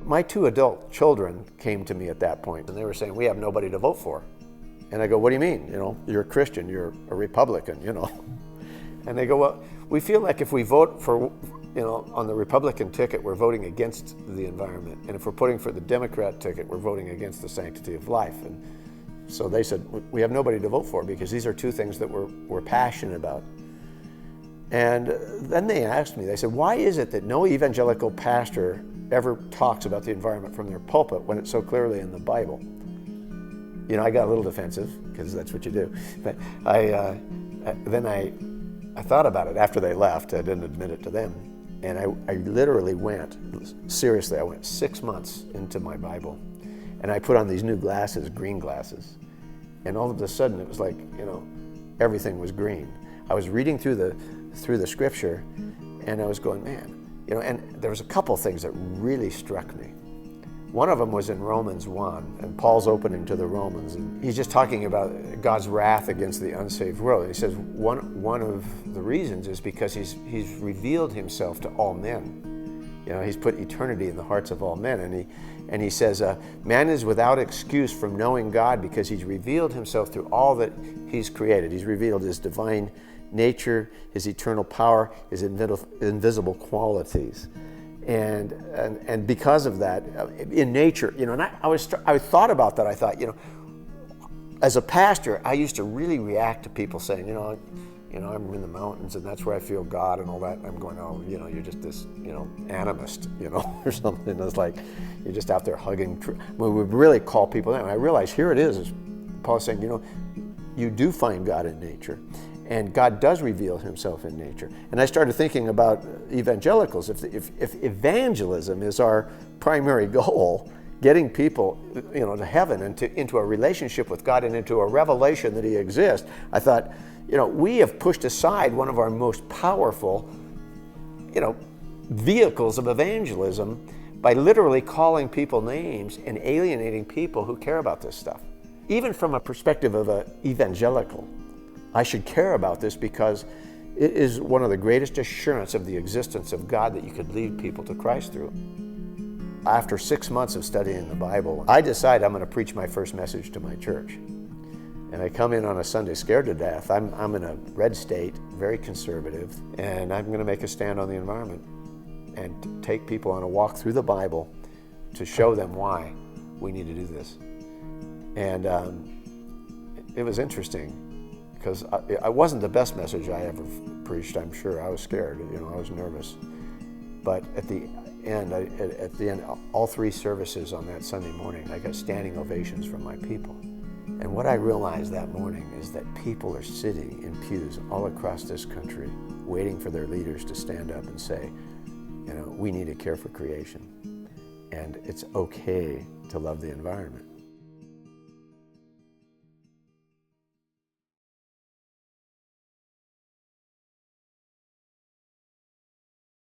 my 2 adult children came to me at that point, and they were saying, we have nobody to vote for. And I go, what do you mean? You're a Christian, you're a Republican, And they go, well, we feel like if we vote for, on the Republican ticket, we're voting against the environment. And if we're putting for the Democrat ticket, we're voting against the sanctity of life. And so they said, we have nobody to vote for because these are 2 things that we're passionate about. And then they asked me, they said, why is it that no evangelical pastor ever talks about the environment from their pulpit when it's so clearly in the Bible? I got a little defensive because that's what you do. But I thought about it after they left. I didn't admit it to them. And I literally went 6 months into my Bible. And I put on these new glasses, green glasses. And all of a sudden it was like, everything was green. I was reading through the scripture and I was going, man, and there was a couple things that really struck me. One of them was in Romans 1, and Paul's opening to the Romans, and he's just talking about God's wrath against the unsaved world. And he says one of the reasons is because he's revealed himself to all men. He's put eternity in the hearts of all men, and he says, man is without excuse from knowing God because he's revealed himself through all that he's created. He's revealed his divine nature, his eternal power, his invisible qualities. And because of that, in nature, and I thought about that. I thought, as a pastor, I used to really react to people saying, I'm in the mountains and that's where I feel God and all that. And I'm going, oh, you're just this, animist, or something. It's like you're just out there hugging. We would really call people that. And I realized here it is Paul saying, you do find God in nature. And God does reveal himself in nature. And I started thinking about evangelicals. If evangelism is our primary goal, getting people to heaven and into a relationship with God and into a revelation that he exists, I thought, we have pushed aside one of our most powerful vehicles of evangelism by literally calling people names and alienating people who care about this stuff. Even from a perspective of an evangelical, I should care about this because it is one of the greatest assurance of the existence of God that you could lead people to Christ through. After 6 months of studying the Bible, I decide I'm going to preach my first message to my church. And I come in on a Sunday scared to death. I'm in a red state, very conservative, and I'm going to make a stand on the environment and take people on a walk through the Bible to show them why we need to do this. And it was interesting. Because I wasn't the best message I ever preached, I'm sure. I was scared, I was nervous. But at the end, all 3 services on that Sunday morning, I got standing ovations from my people. And what I realized that morning is that people are sitting in pews all across this country, waiting for their leaders to stand up and say, we need to care for creation. And it's okay to love the environment.